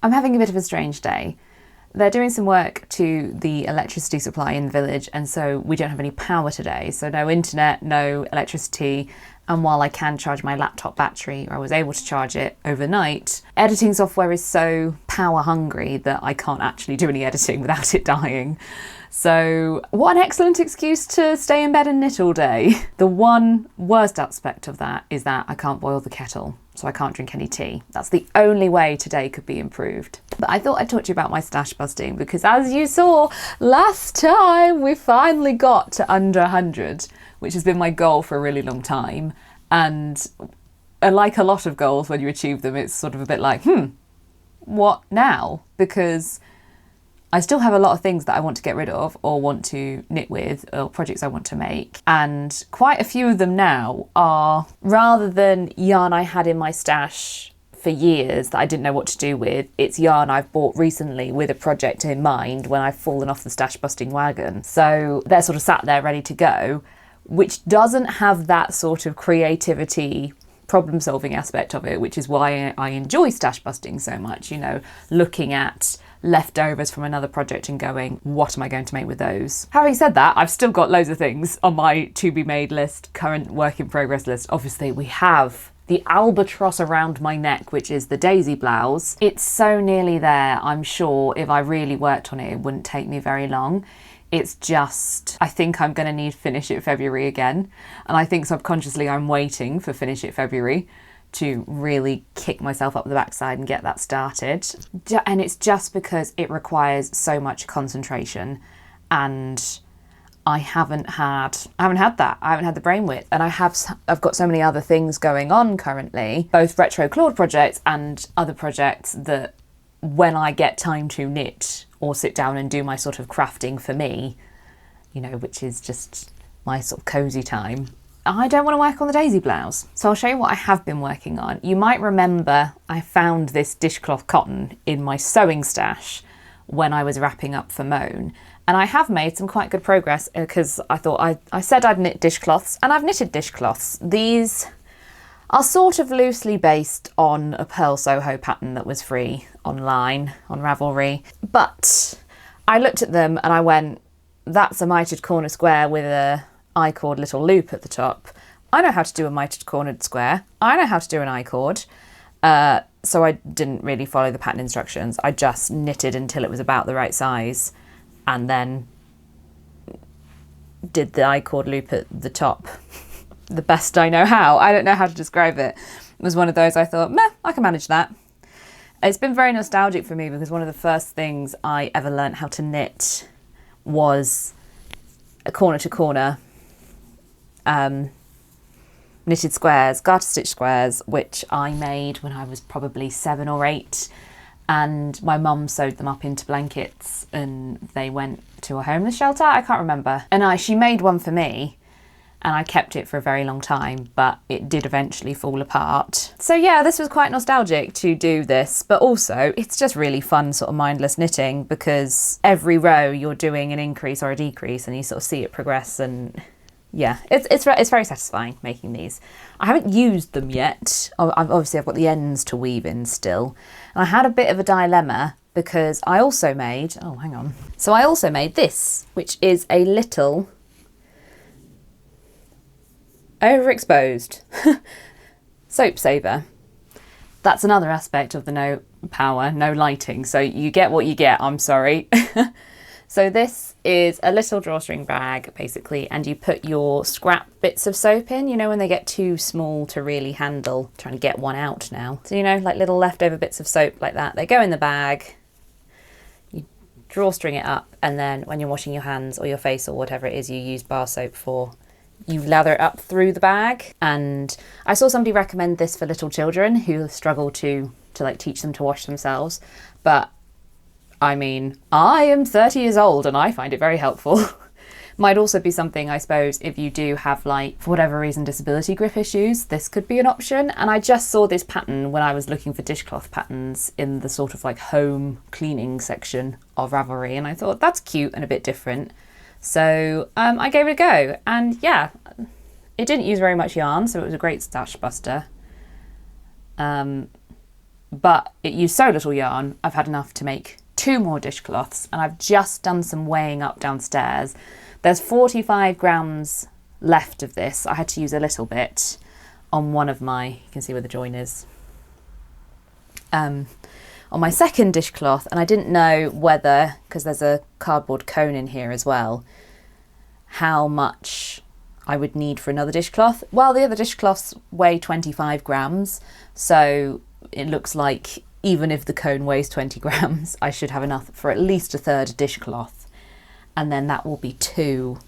I'm having a bit of a strange day. They're doing some work to the electricity supply in the village, and so we don't have any power today. So no internet, no electricity. And while I can charge my laptop battery, or I was able to charge it overnight, editing software is so power hungry that I can't actually do any editing without it dying. So what an excellent excuse to stay in bed and knit all day. The one worst aspect of that is that I can't boil the kettle, so I can't drink any tea. That's the only way today could be improved. But I thought I'd talk to you about my stash busting because, as you saw last time, we finally got to under 100, which has been my goal for a really long time. And like a lot of goals, when you achieve them, it's sort of a bit like, what now? Because I still have a lot of things that I want to get rid of or want to knit with or projects I want to make. And quite a few of them now are, rather than yarn I had in my stash for years that I didn't know what to do with, it's yarn I've bought recently with a project in mind when I've fallen off the stash busting wagon. So they're sort of sat there ready to go, which doesn't have that sort of creativity problem solving aspect of it, which is why I enjoy stash busting so much, looking at leftovers from another project and going, what am I going to make with those? Having said that, I've still got loads of things on my to be made list, current work in progress list. Obviously we have the albatross around my neck, which is the daisy blouse. It's so nearly there. I'm sure if I really worked on it, it wouldn't take me very long. It's just, I think I'm going to need Finish It February again. And I think subconsciously I'm waiting for Finish It February to really kick myself up the backside and get that started. And it's just because it requires so much concentration, and I haven't had that. I haven't had the brain width, and I've got so many other things going on currently, both retro Claude projects and other projects, that when I get time to knit or sit down and do my sort of crafting for me, which is just my sort of cozy time, I don't want to work on the daisy blouse. So I'll show you what I have been working on. You might remember I found this dishcloth cotton in my sewing stash when I was wrapping up for Moan. And I have made some quite good progress because I thought I said I'd knit dishcloths, and I've knitted dishcloths. These are sort of loosely based on a Pearl Soho pattern that was free online on Ravelry. But I looked at them and I went, that's a mitered corner square with a I-cord little loop at the top. I know how to do a mitered cornered square. I know how to do an I-cord. So I didn't really follow the pattern instructions. I just knitted until it was about the right size and then did the I-cord loop at the top the best I know how. I don't know how to describe it. It was one of those I thought, meh, I can manage that. It's been very nostalgic for me because one of the first things I ever learnt how to knit was a corner to corner knitted squares, garter stitch squares, which I made when I was probably 7 or 8, and my mum sewed them up into blankets and they went to a homeless shelter, I can't remember. And she made one for me and I kept it for a very long time, but it did eventually fall apart. So yeah, this was quite nostalgic to do this, but also it's just really fun sort of mindless knitting because every row you're doing an increase or a decrease and you sort of see it progress, and yeah, it's very satisfying making these. I haven't used them yet. Obviously I've got the ends to weave in still. And I had a bit of a dilemma because I also made, So I also made this, which is a little overexposed soap saver. That's another aspect of the no power, no lighting. So you get what you get, I'm sorry. So this is a little drawstring bag, basically, and you put your scrap bits of soap in, when they get too small to really handle. I'm trying to get one out now. So, like little leftover bits of soap like that. They go in the bag, you drawstring it up, and then when you're washing your hands or your face or whatever it is you use bar soap for, you lather it up through the bag. And I saw somebody recommend this for little children who struggle to teach them to wash themselves. But I mean, I am 30 years old and I find it very helpful. Might also be something, I suppose, if you do have, for whatever reason, disability grip issues, this could be an option. And I just saw this pattern when I was looking for dishcloth patterns in the sort of home cleaning section of Ravelry, and I thought that's cute and a bit different. So I gave it a go, and yeah, it didn't use very much yarn, so it was a great stash buster. but it used so little yarn, I've had enough to make 2 more dishcloths, and I've just done some weighing up downstairs. There's 45 grams left of this. I had to use a little bit on one of my, you can see where the join is, on my second dishcloth, and I didn't know whether, because there's a cardboard cone in here as well, how much I would need for another dishcloth. Well, the other dishcloths weigh 25 grams, so it looks like even if the cone weighs 20 grams, I should have enough for at least a third dishcloth, and then that will be 2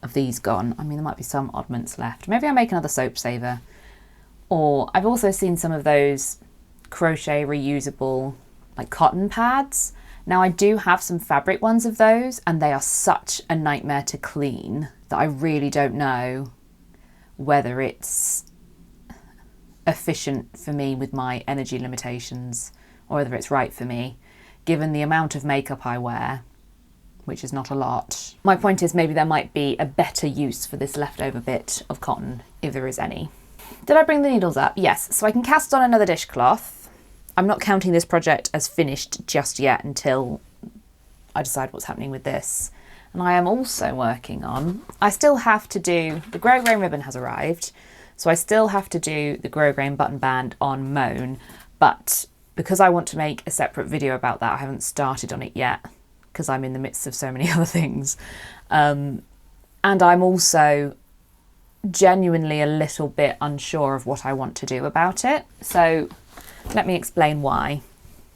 of these gone. I mean, there might be some oddments left. Maybe I'll make another soap saver. Or I've also seen some of those crochet reusable like cotton pads. Now I do have some fabric ones of those, and they are such a nightmare to clean that I really don't know whether it's efficient for me with my energy limitations, or whether it's right for me given the amount of makeup I wear, which is not a lot. My point is, maybe there might be a better use for this leftover bit of cotton, if there is any. Did I bring the needles up? Yes, so I can cast on another dishcloth. I'm not counting this project as finished just yet until I decide what's happening with this. And I am also working on, I still have to do, the grosgrain ribbon has arrived, so I still have to do the grosgrain button band on Moan, but because I want to make a separate video about that, I haven't started on it yet, because I'm in the midst of so many other things. And I'm also genuinely a little bit unsure of what I want to do about it. So let me explain why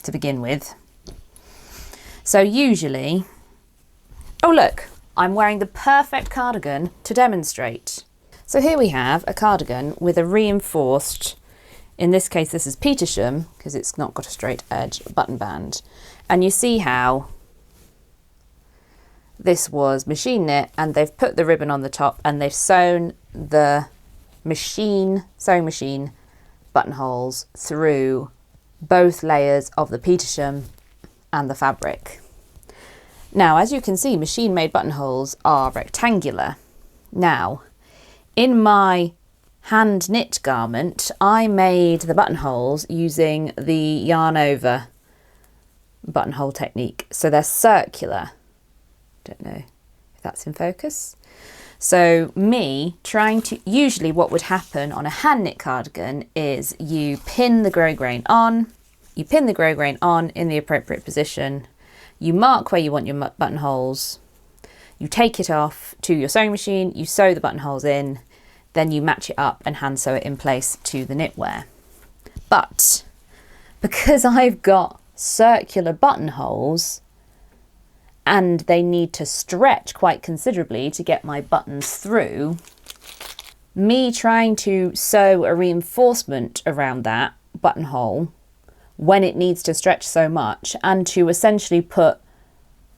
to begin with. So usually, oh look, I'm wearing the perfect cardigan to demonstrate. So here we have a cardigan with a reinforced, in this case this is Petersham because it's not got a straight edge, button band. And you see how this was machine knit, and they've put the ribbon on the top and they've sewn the sewing machine buttonholes through both layers of the Petersham and the fabric. Now, as you can see, machine made buttonholes are rectangular. Now, in my hand knit garment, I made the buttonholes using the yarn over buttonhole technique. So they're circular. Don't know if that's in focus. So me trying to, usually what would happen on a hand knit cardigan is you pin the grosgrain on, in the appropriate position, you mark where you want your buttonholes, you take it off to your sewing machine, you sew the buttonholes in, then you match it up and hand sew it in place to the knitwear. But because I've got circular buttonholes, and they need to stretch quite considerably to get my buttons through, me trying to sew a reinforcement around that buttonhole when it needs to stretch so much, and to essentially put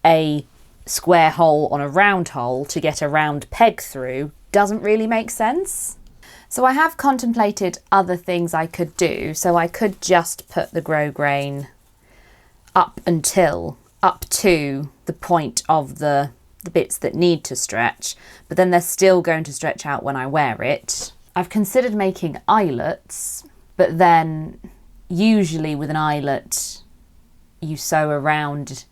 a square hole on a round hole to get a round peg through, doesn't really make sense. So I have contemplated other things I could do. So I could just put the grosgrain up to the point of the bits that need to stretch, but then they're still going to stretch out when I wear it. I've considered making eyelets, but then usually with an eyelet you sew around.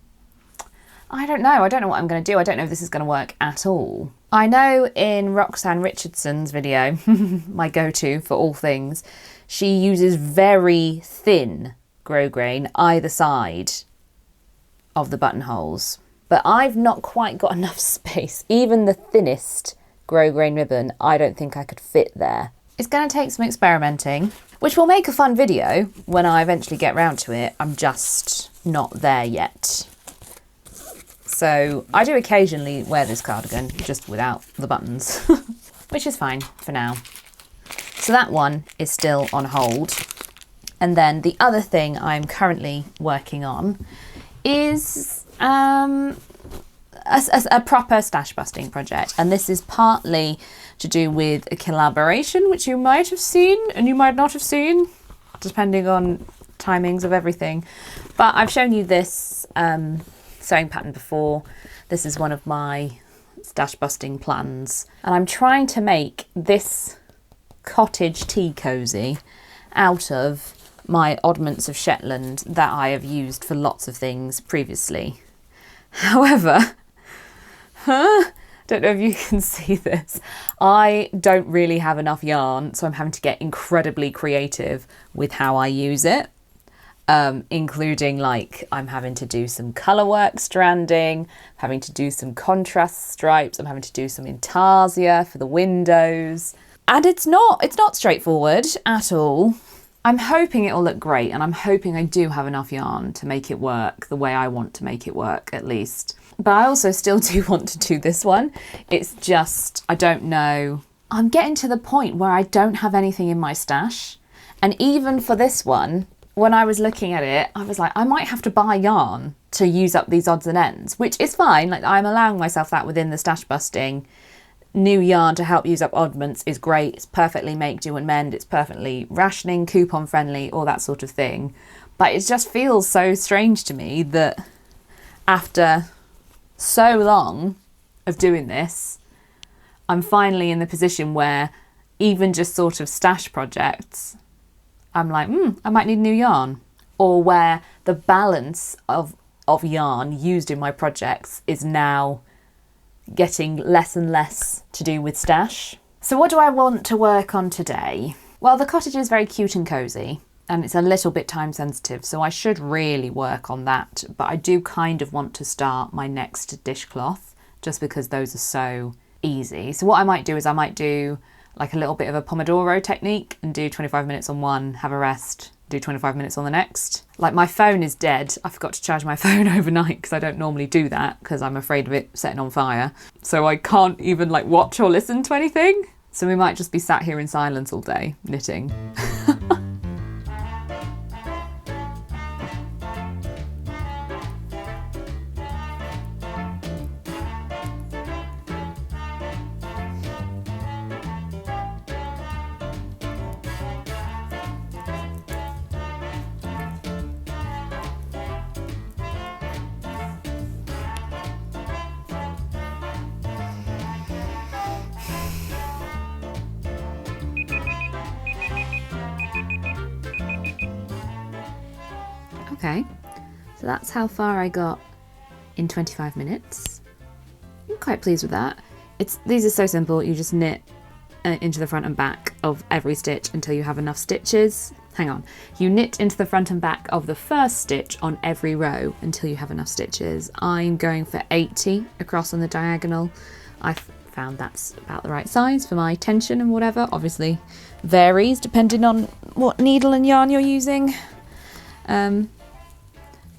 I don't know what I'm going to do. I don't know if this is going to work at all. I know in Roxanne Richardson's video, my go-to for all things, she uses very thin grosgrain either side of the buttonholes, but I've not quite got enough space. Even the thinnest grosgrain ribbon, I don't think I could fit there. It's going to take some experimenting, which will make a fun video when I eventually get round to it. I'm just not there yet. So I do occasionally wear this cardigan just without the buttons, which is fine for now. So that one is still on hold. And then the other thing I'm currently working on is a proper Stashbusting project, and this is partly to do with a collaboration which you might have seen and you might not have seen, depending on timings of everything. But I've shown you this sewing pattern before. This is one of my Stashbusting plans, and I'm trying to make this cottage tea cozy out of my oddments of Shetland that I have used for lots of things previously. However, don't know if you can see this, I don't really have enough yarn, so I'm having to get incredibly creative with how I use it, including like I'm having to do some colour work stranding, having to do some contrast stripes, I'm having to do some intarsia for the windows, and it's not straightforward at all. I'm hoping it'll look great, and I'm hoping I do have enough yarn to make it work the way I want to make it work, at least. But I also still do want to do this one. It's just, I don't know. I'm getting to the point where I don't have anything in my stash. And even for this one, when I was looking at it, I was like, I might have to buy yarn to use up these odds and ends, which is fine. Like, I'm allowing myself that within the Stashbusting. New yarn to help use up oddments is great. It's perfectly make, do and mend. It's perfectly rationing, coupon friendly, all that sort of thing. But it just feels so strange to me that after so long of doing this, I'm finally in the position where even just sort of stash projects, I'm like, I might need new yarn. Or where the balance of yarn used in my projects is now getting less and less to do with stash. So what do I want to work on today? Well, the cottage is very cute and cosy, and it's a little bit time sensitive, so I should really work on that. But I do kind of want to start my next dishcloth, just because those are so easy. So what I might do is I might do like a little bit of a Pomodoro technique and do 25 minutes on one, have a rest, do 25 minutes on the next. Like, my phone is dead. I forgot to charge my phone overnight because I don't normally do that because I'm afraid of it setting on fire. So I can't even like watch or listen to anything. So we might just be sat here in silence all day, knitting. Okay, so that's how far I got in 25 minutes. I'm quite pleased with that. These are so simple. You just knit into the front and back of every stitch until you have enough stitches. Hang on. You knit into the front and back of the first stitch on every row until you have enough stitches. I'm going for 80 across on the diagonal. I've found that's about the right size for my tension and whatever. Obviously varies depending on what needle and yarn you're using.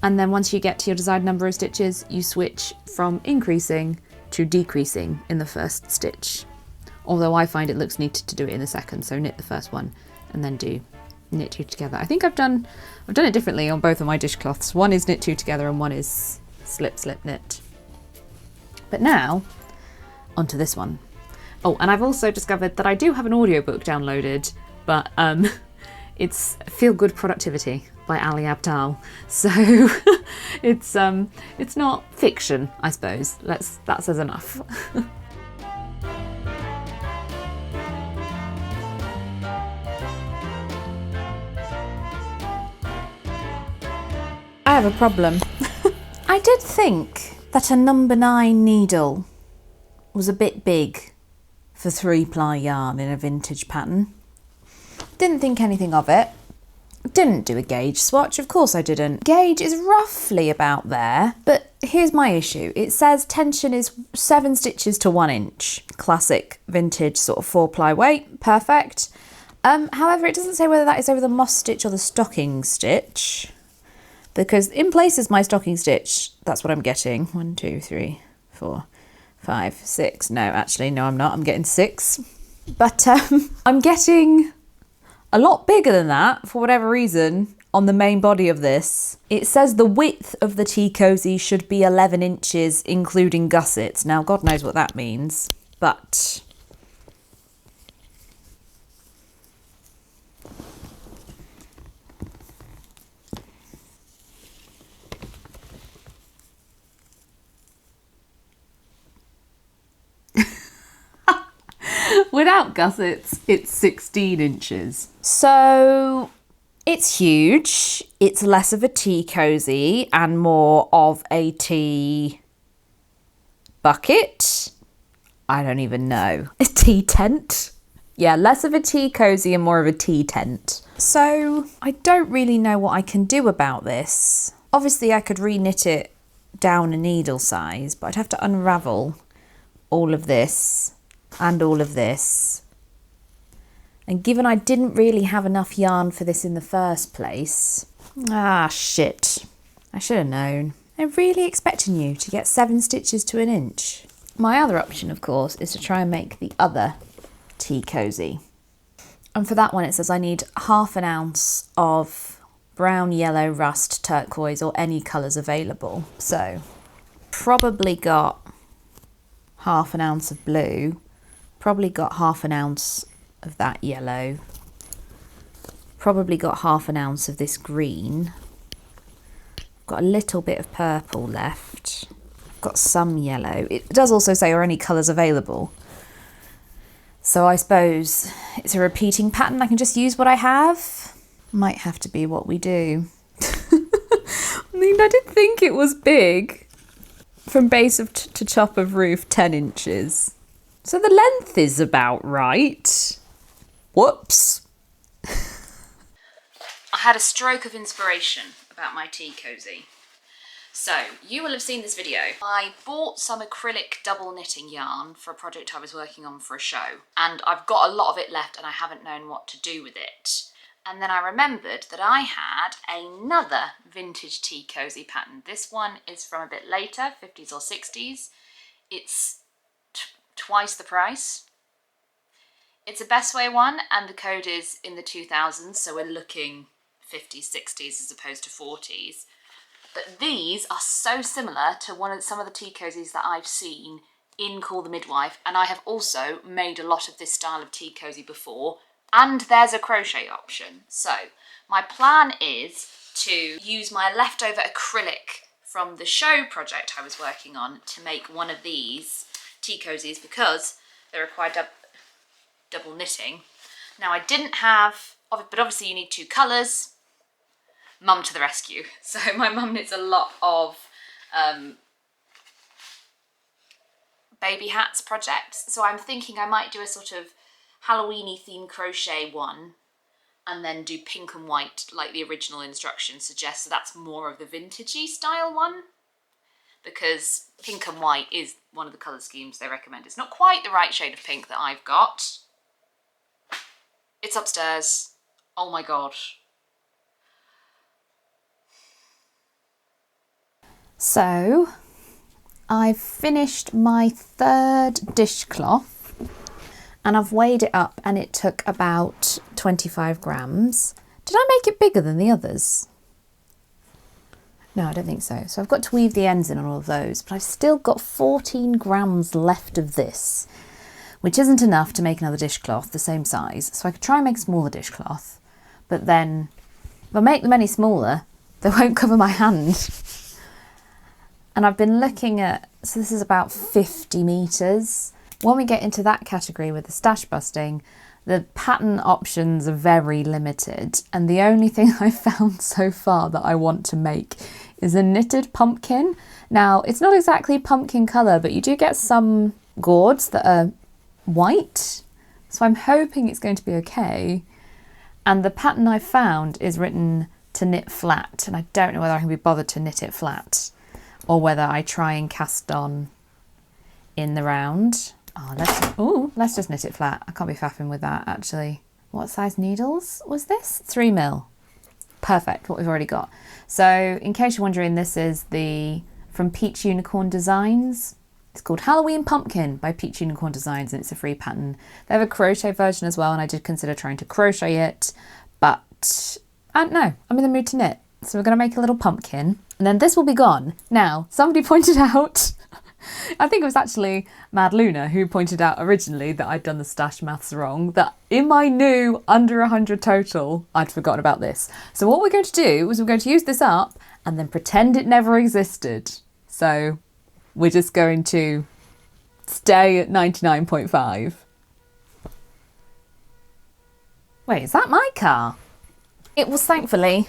And then once you get to your desired number of stitches, you switch from increasing to decreasing in the first stitch. Although I find it looks neater to do it in the second, so knit the first one and then do knit two together. I think I've done it differently on both of my dishcloths. One is knit two together and one is slip, slip, knit. But now, onto this one. Oh, and I've also discovered that I do have an audiobook downloaded, but it's Feel Good Productivity by Ali Abdaal. So it's not fiction, I suppose. That says enough. I have a problem. I did think that a number 9 needle was a bit big for 3-ply yarn in a vintage pattern. Didn't think anything of it. Didn't do a gauge swatch, of course I didn't. Gauge is roughly about there, but here's my issue. It says tension is 7 stitches to 1 inch. Classic vintage sort of 4-ply weight, perfect. However, it doesn't say whether that is over the moss stitch or the stocking stitch, because in places my stocking stitch, that's what I'm getting. 1, 2, 3, 4, 5, 6. No, actually, no, I'm not. I'm getting 6. But I'm getting a lot bigger than that, for whatever reason, on the main body of this. It says the width of the tea cosy should be 11 inches, including gussets. Now, God knows what that means, but without gussets, it's 16 inches. So It's huge. It's less of a tea cozy and more of a tea bucket. I don't even know. A tea tent? Yeah, less of a tea cozy and more of a tea tent. So I don't really know what I can do about this. Obviously I could re-knit it down a needle size, but I'd have to unravel all of this and all of this. And given I didn't really have enough yarn for this in the first place, shit. I should have known. I'm really expecting you to get 7 stitches to an inch. My other option, of course, is to try and make the other tea cozy. And for that one, it says I need 1/2 ounce of brown, yellow, rust, turquoise, or any colours available. So probably got 1/2 ounce of blue, probably got 1/2 ounce of that yellow, probably got 1/2 ounce of this green, got a little bit of purple left, got some yellow. It does also say are any colours available, so I suppose it's a repeating pattern. I can just use what I have. Might have to be what we do. I mean, I did think it was big. From base of to top of roof, 10 inches. So the length is about right. Whoops. I had a stroke of inspiration about my tea cozy. So you will have seen this video. I bought some acrylic double knitting yarn for a project I was working on for a show, and I've got a lot of it left and I haven't known what to do with it. And then I remembered that I had another vintage tea cozy pattern. This one is from a bit later, 50s or 60s. It's twice the price. It's a Best Way one, and the code is in the 2000s, so we're looking 50s, 60s as opposed to 40s. But these are so similar to some of the tea cozies that I've seen in Call the Midwife, and I have also made a lot of this style of tea cozy before, and there's a crochet option. So my plan is to use my leftover acrylic from the show project I was working on to make one of these tea cozies because they require double knitting. Now I didn't have, but obviously you need 2 colours. Mum to the rescue. So my mum knits a lot of baby hats projects. So I'm thinking I might do a sort of Halloween-y themed crochet one and then do pink and white like the original instructions suggest. So that's more of the vintagey style one, because pink and white is one of the colour schemes they recommend. It's not quite the right shade of pink that I've got. It's upstairs. Oh my God. So I've finished my 3rd dishcloth and I've weighed it up and it took about 25 grams. Did I make it bigger than the others? No, I don't think so. So I've got to weave the ends in on all of those, but I've still got 14 grams left of this, which isn't enough to make another dishcloth the same size. So I could try and make a smaller dishcloth, but then if I make them any smaller, they won't cover my hand. And I've been looking at, so this is about 50 metres. When we get into that category with the stash busting, the pattern options are very limited. And the only thing I've found so far that I want to make is a knitted pumpkin. Now, it's not exactly pumpkin colour, but you do get some gourds that are white. So I'm hoping it's going to be okay. And the pattern I found is written to knit flat. And I don't know whether I can be bothered to knit it flat, or whether I try and cast on in the round. Let's just knit it flat. I can't be faffing with that, actually. What size needles was this? 3mm. Perfect, what we've already got. So, in case you're wondering, this is from Peach Unicorn Designs. It's called Halloween Pumpkin by Peach Unicorn Designs, and it's a free pattern. They have a crochet version as well, and I did consider trying to crochet it, but I don't know. I'm in the mood to knit. So we're going to make a little pumpkin, and then this will be gone. Now, somebody pointed out, I think it was actually Mad Luna who pointed out originally that I'd done the stash maths wrong, that in my new under 100 total, I'd forgotten about this. So what we're going to do is we're going to use this up and then pretend it never existed. So we're just going to stay at 99.5. Wait, is that my car? It was thankfully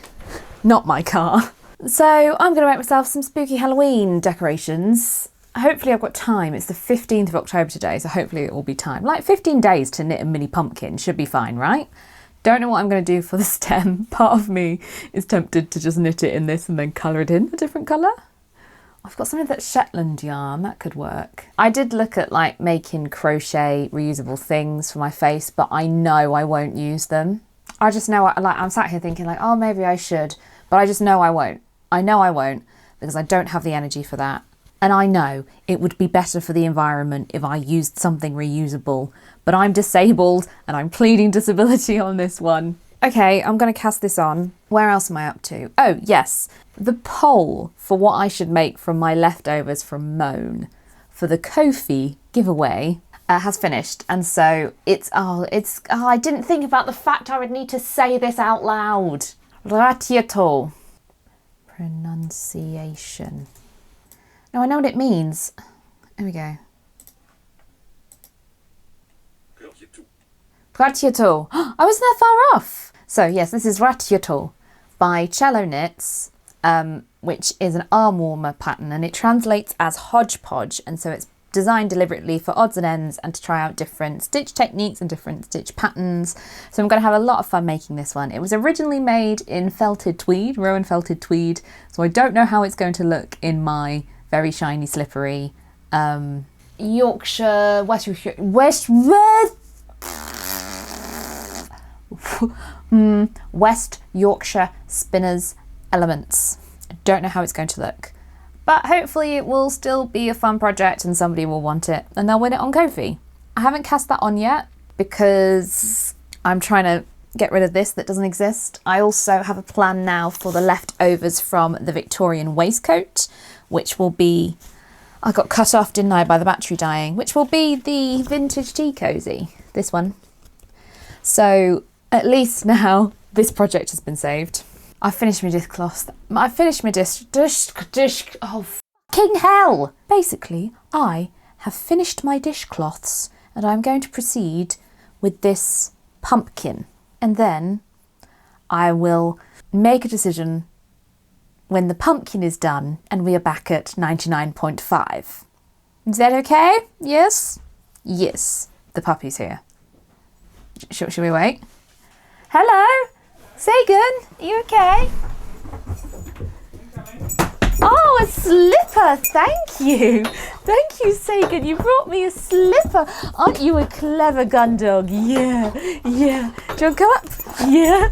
not my car. So I'm going to make myself some spooky Halloween decorations. Hopefully I've got time. It's the 15th of October today, so hopefully it will be time. Like 15 days to knit a mini pumpkin should be fine, right? Don't know what I'm going to do for the stem. Part of me is tempted to just knit it in this and then colour it in a different colour. I've got something that's Shetland yarn, that could work. I did look at like making crochet reusable things for my face, but I know I won't use them. I just know, I'm sat here thinking like, oh, maybe I should, but I just know I won't. I know I won't because I don't have the energy for that. And I know it would be better for the environment if I used something reusable, but I'm disabled and I'm pleading disability on this one. Okay, I'm going to cast this on. Where else am I up to? Oh, yes. The poll for what I should make from my leftovers from Moan for the Ko-fi giveaway has finished. And so I didn't think about the fact I would need to say this out loud. Ratieto. Pronunciation. Now I know what it means. There we go. Ratieto. I wasn't that far off. So yes, this is Ratieto by Cello Knits, which is an arm warmer pattern, and it translates as hodgepodge, and so it's designed deliberately for odds and ends and to try out different stitch techniques and different stitch patterns. So I'm going to have a lot of fun making this one. It was originally made in felted tweed, Rowan felted tweed, so I don't know how it's going to look in my very shiny, slippery Yorkshire, West Yorkshire Spinners Elements. I don't know how it's going to look, but hopefully it will still be a fun project and somebody will want it and they'll win it on Ko-fi. I haven't cast that on yet because I'm trying to get rid of this that doesn't exist. I also have a plan now for the leftovers from the Victorian waistcoat, which will be, I got cut off, didn't I, by the battery dying, which will be the vintage tea cosy, this one. So at least now this project has been saved. I finished my dishcloth. I finished my oh fucking hell! Basically, I have finished my dishcloths and I'm going to proceed with this pumpkin. And then I will make a decision when the pumpkin is done and we are back at 99.5. Is that okay? Yes? Yes. The puppy's here. Should we wait? Hello? Sagan, are you okay? Oh, a slipper, thank you. Thank you, Sagan, you brought me a slipper. Aren't you a clever gun dog? Yeah, yeah. Do you want to come up? Yeah.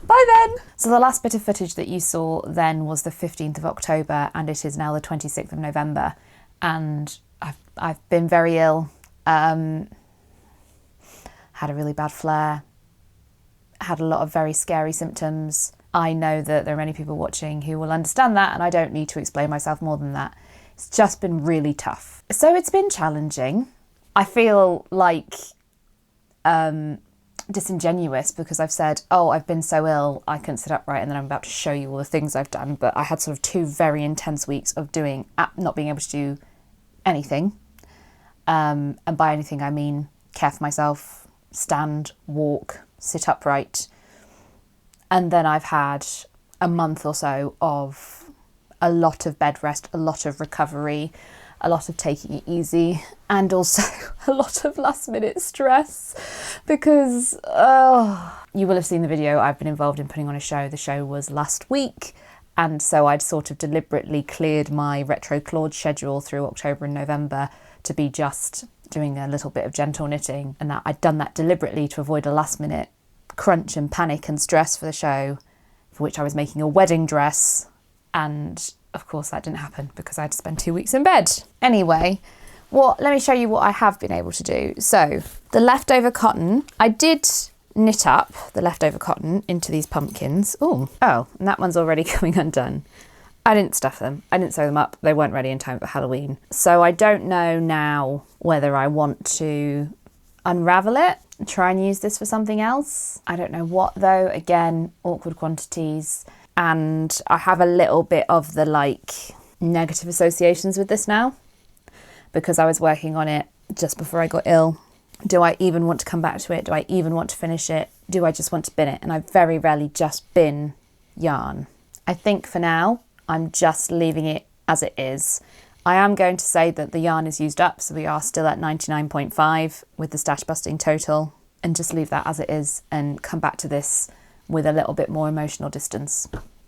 Bye then. So the last bit of footage that you saw then was the 15th of October and it is now the 26th of November. And I've been very ill. Had a really bad flare. Had a lot of very scary symptoms. I know that there are many people watching who will understand that and I don't need to explain myself more than that. It's just been really tough. So it's been challenging. I feel like disingenuous because I've said, oh, I've been so ill, I couldn't sit upright, and then I'm about to show you all the things I've done. But I had sort of 2 very intense weeks of not being able to do anything. And by anything, I mean care for myself, stand, walk, sit upright. And then I've had a month or so of a lot of bed rest, a lot of recovery, a lot of taking it easy, and also a lot of last minute stress because you will have seen the video. I've been involved in putting on a show. The show was last week, and so I'd sort of deliberately cleared my retro Claude schedule through October and November to be just doing a little bit of gentle knitting, and that I'd done that deliberately to avoid a last minute crunch and panic and stress for the show, for which I was making a wedding dress, and of course that didn't happen because I had to spend 2 weeks in bed. Anyway, let me show you what I have been able to do. So the leftover cotton, I did knit up the leftover cotton into these pumpkins. Oh, and that one's already coming undone. I didn't stuff them. I didn't sew them up. They weren't ready in time for Halloween. So I don't know now whether I want to unravel it, try and use this for something else. I don't know what though. Again, awkward quantities. And I have a little bit of the negative associations with this now because I was working on it just before I got ill. Do I even want to come back to it? Do I even want to finish it? Do I just want to bin it? And I very rarely just bin yarn. I think for now, I'm just leaving it as it is. I am going to say that the yarn is used up, so we are still at 99.5 with the Stashbusting total, and just leave that as it is and come back to this with a little bit more emotional distance.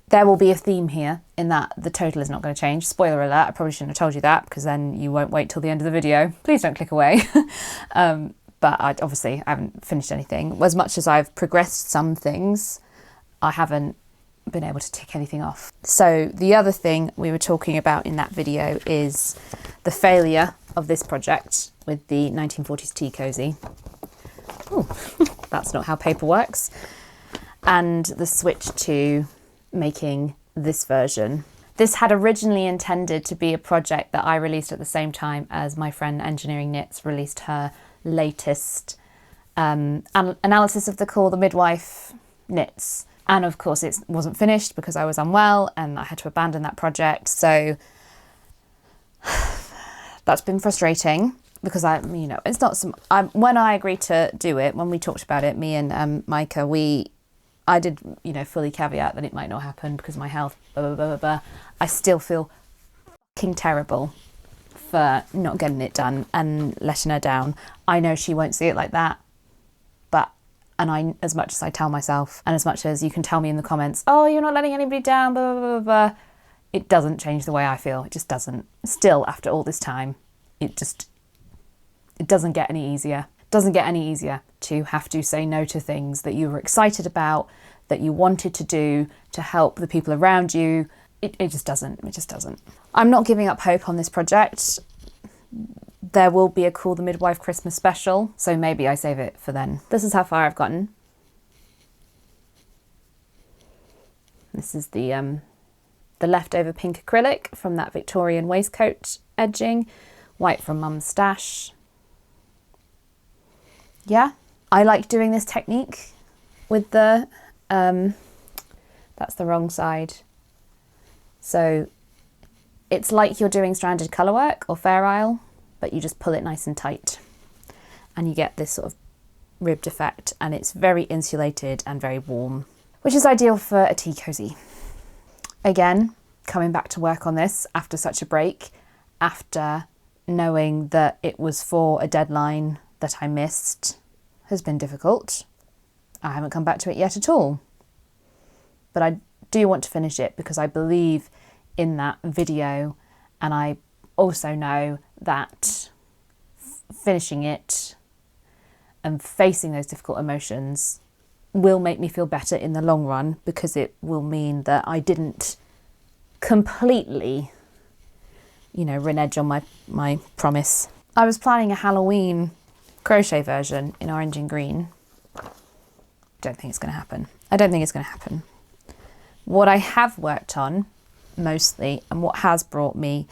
There will be a theme here in that the total is not going to change. Spoiler alert, I probably shouldn't have told you that because then you won't wait till the end of the video. Please don't click away. But I haven't finished anything. As much as I've progressed some things, I haven't been able to tick anything off. So the other thing we were talking about in that video is the failure of this project with the 1940s tea cosy. Ooh, that's not how paper works. And the switch to making this version. This had originally intended to be a project that I released at the same time as my friend Engineering Knits released her latest analysis of the Call the Midwife knits. And of course it wasn't finished because I was unwell and I had to abandon that project. So that's been frustrating because it's not when I agreed to do it, when we talked about it, me and Micah, I did, fully caveat that it might not happen because of my health, blah, blah, blah, blah, blah. I still feel fucking terrible for not getting it done and letting her down. I know she won't see it like that, as much as I tell myself, and as much as you can tell me in the comments, oh, you're not letting anybody down, blah, blah, blah, blah, it doesn't change the way I feel. It just doesn't. Still, after all this time, it doesn't get any easier. It doesn't get any easier to have to say no to things that you were excited about, that you wanted to do to help the people around you. It just doesn't. It just doesn't. I'm not giving up hope on this project. There will be a Call the Midwife Christmas special, so maybe I save it for then. This is how far I've gotten. This is the leftover pink acrylic from that Victorian waistcoat edging, white from Mum's stash. Yeah, I like doing this technique with the, that's the wrong side. So it's like you're doing stranded colour work or Fair Isle, but you just pull it nice and tight and you get this sort of ribbed effect, and it's very insulated and very warm, which is ideal for a tea cosy. Again, coming back to work on this after such a break, after knowing that it was for a deadline that I missed, has been difficult. I haven't come back to it yet at all, but I do want to finish it because I believe in that video, and I also know that finishing it and facing those difficult emotions will make me feel better in the long run, because it will mean that I didn't completely, renege on my promise. I was planning a Halloween crochet version in orange and green. Don't think it's going to happen. I don't think it's going to happen. What I have worked on mostly, and what has brought me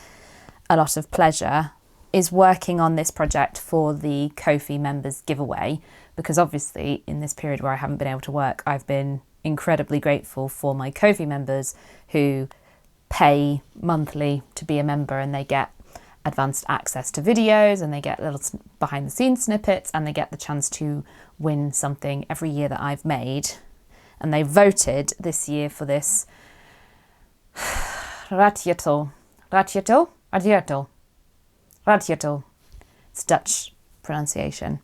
a lot of pleasure, is working on this project for the Ko-fi members giveaway, because obviously in this period where I haven't been able to work, I've been incredibly grateful for my Ko-fi members who pay monthly to be a member, and they get advanced access to videos, and they get little behind the scenes snippets, and they get the chance to win something every year that I've made. And they voted this year for this Ratjetel. It's Dutch pronunciation.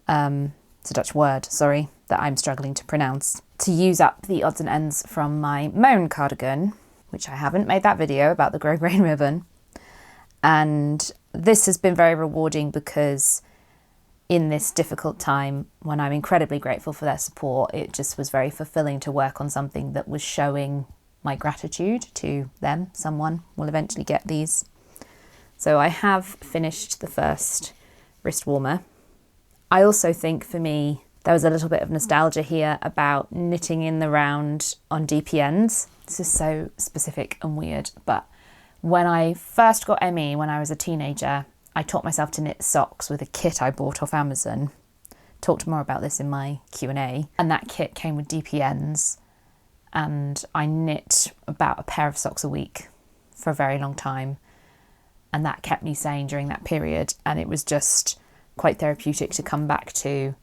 It's a Dutch word, sorry, that I'm struggling to pronounce. To use up the odds and ends from my Moan cardigan, which I haven't made that video about the grosgrain ribbon. And this has been very rewarding because in this difficult time, when I'm incredibly grateful for their support, it just was very fulfilling to work on something that was showing my gratitude to them. Someone will eventually get these. So I have finished the first wrist warmer. I also think for me, there was a little bit of nostalgia here about knitting in the round on DPNs. This is so specific and weird, but when I first got ME when I was a teenager, I taught myself to knit socks with a kit I bought off Amazon. Talked more about this in my Q&A. And that kit came with DPNs, and I knit about a pair of socks a week for a very long time. And that kept me sane during that period. And it was just quite therapeutic to come back to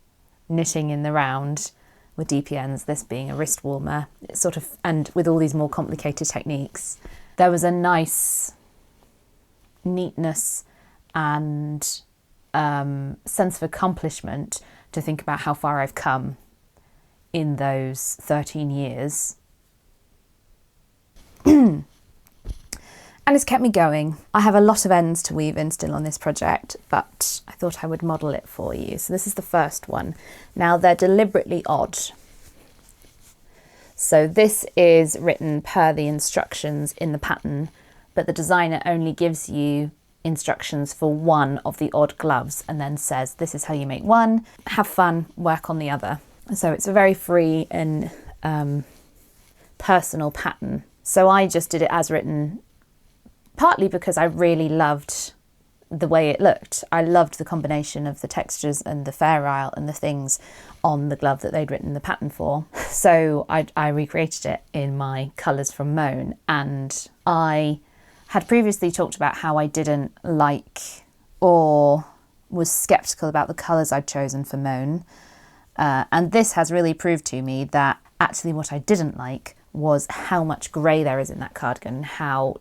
knitting in the round with DPNs, this being a wrist warmer, it's sort of, and with all these more complicated techniques. There was a nice neatness and sense of accomplishment to think about how far I've come in those 13 years. And it's kept me going. I have a lot of ends to weave in still on this project, but I thought I would model it for you. So this is the first one. Now they're deliberately odd. So this is written per the instructions in the pattern, but the designer only gives you instructions for one of the odd gloves and then says, this is how you make one, have fun, work on the other. So it's a very free and personal pattern. So I just did it as written, partly because I really loved the way it looked. I loved the combination of the textures and the Fair Isle and the things on the glove that they'd written the pattern for. So I recreated it in my colours from Moan, and I had previously talked about how I didn't like or was sceptical about the colours I'd chosen for Moan. And this has really proved to me that actually what I didn't like was how much grey there is in that cardigan, how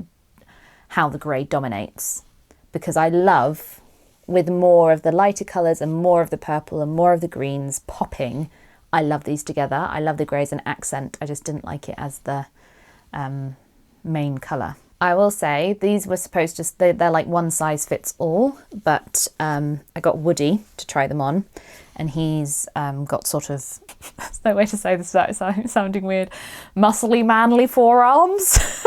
the grey dominates. Because I love, with more of the lighter colours and more of the purple and more of the greens popping, I love these together. I love the grey as an accent. I just didn't like it as the main colour. I will say these were supposed to, they're like one size fits all, but I got Woody to try them on, and he's got sort of, there's no way to say this without sounding weird, muscly manly forearms.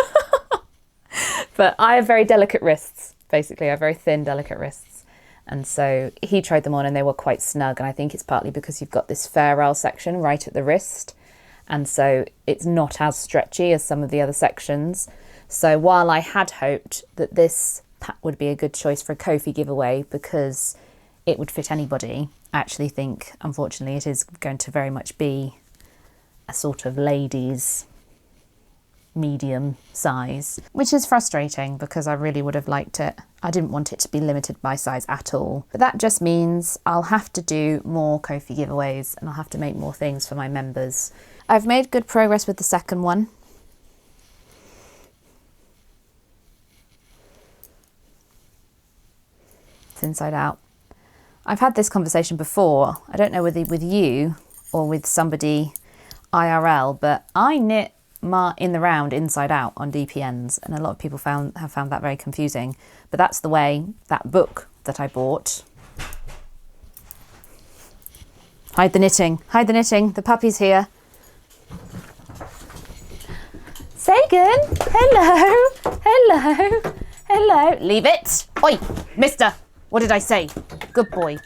But I have very delicate wrists, basically. I have very thin, delicate wrists. And so he tried them on and they were quite snug. And I think it's partly because you've got this Fair Isle section right at the wrist. And so it's not as stretchy as some of the other sections. So while I had hoped that this would be a good choice for a Ko-fi giveaway because it would fit anybody, I actually think, unfortunately, it is going to very much be a sort of ladies' medium size, which is frustrating because I really would have liked it. I didn't want it to be limited by size at all. But that just means I'll have to do more Ko-fi giveaways and I'll have to make more things for my members. I've made good progress with the second one. It's inside out. I've had this conversation before. I don't know whether with you or with somebody IRL, but I knit in the round inside out on DPNs, and a lot of people have found that very confusing, but that's the way that book that I bought. Hide the knitting, the puppy's here. Sagan, hello, leave it. Oi, mister, what did I say? Good boy.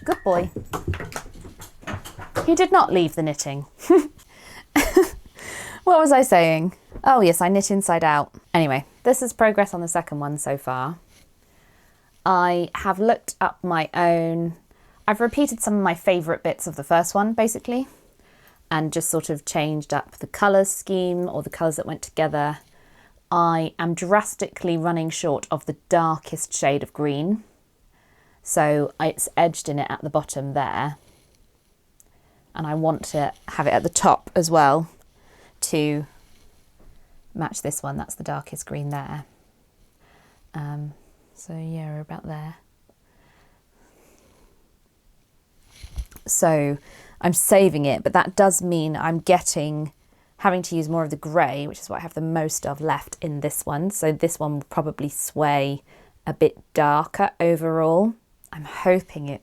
He did not leave the knitting. What was I saying? Oh yes, I knit inside out. Anyway, this is progress on the second one so far. I have looked up my own, I've repeated some of my favourite bits of the first one basically, and just sort of changed up the colour scheme or the colours that went together. I am drastically running short of the darkest shade of green. So it's edged in it at the bottom there. And I want to have it at the top as well to match this one. That's the darkest green there. So yeah, we're about there. So I'm saving it, but that does mean I'm having to use more of the grey, which is what I have the most of left in this one. So this one will probably sway a bit darker overall. I'm hoping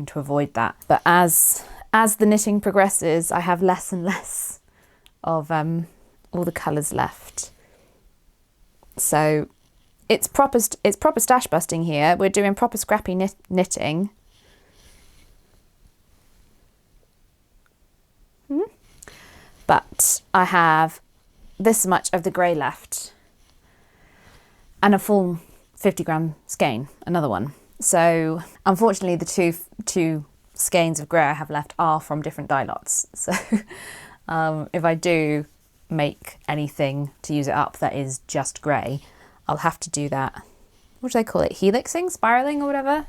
to avoid that. But as the knitting progresses, I have less and less of all the colours left. So it's proper stash busting here. We're doing proper scrappy knitting. But I have this much of the grey left and a full 50 gram skein, another one. So unfortunately the two skeins of grey I have left are from different dye lots. So if I do make anything to use it up that is just grey, I'll have to do that. What do they call it? Helixing, spiraling or whatever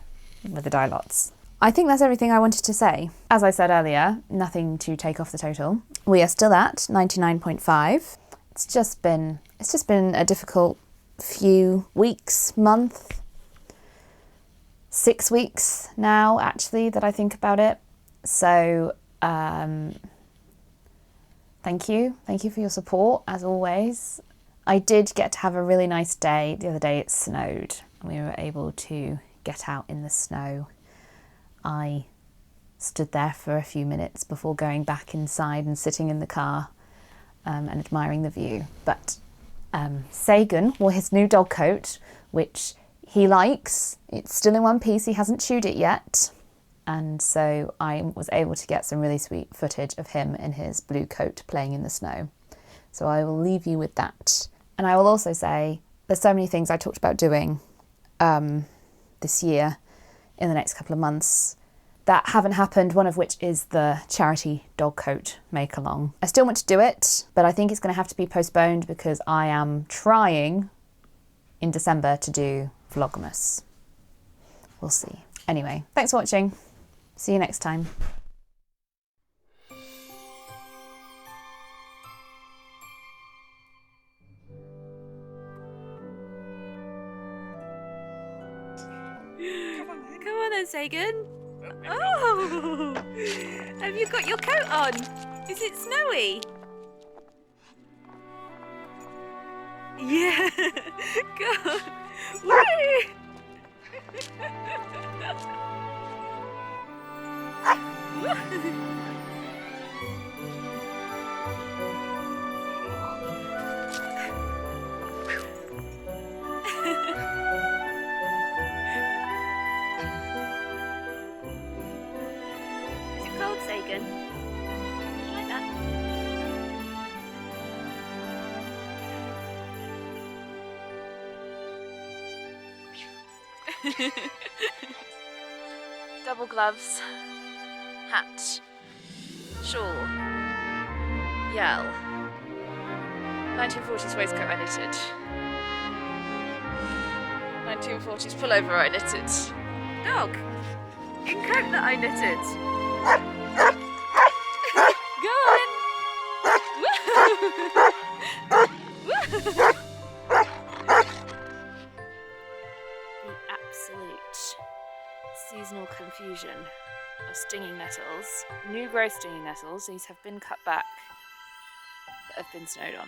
with the dye lots. I think that's everything I wanted to say. As I said earlier, nothing to take off the total. We are still at 99.5. It's just been a difficult few weeks, month, 6 weeks now, actually, that I think about it. So, thank you. Thank you for your support, as always. I did get to have a really nice day. The other day it snowed. We were able to get out in the snow. I stood there for a few minutes before going back inside and sitting in the car and admiring the view. But Sagan wore his new dog coat, which he likes. It's still in one piece. He hasn't chewed it yet. And so I was able to get some really sweet footage of him in his blue coat playing in the snow. So I will leave you with that. And I will also say there's so many things I talked about doing this year in the next couple of months that haven't happened, one of which is the charity dog coat make along. I still want to do it, but I think it's going to have to be postponed because I am trying in December to do Vlogmas. We'll see. Anyway, thanks for watching. See you next time. Come on then, Sagan. Oh! Have you got your coat on? Is it snowy? Yeah! Go on! Woo! Is it cold, Sagan? You like that? Double gloves, hat, shawl, yell, 1940s waistcoat I knitted, 1940s pullover I knitted, dog in coat that I knitted. Go on! The absolute seasonal confusion of stinging nettles. New growth stinging nettles, these have been cut back, but have been snowed on.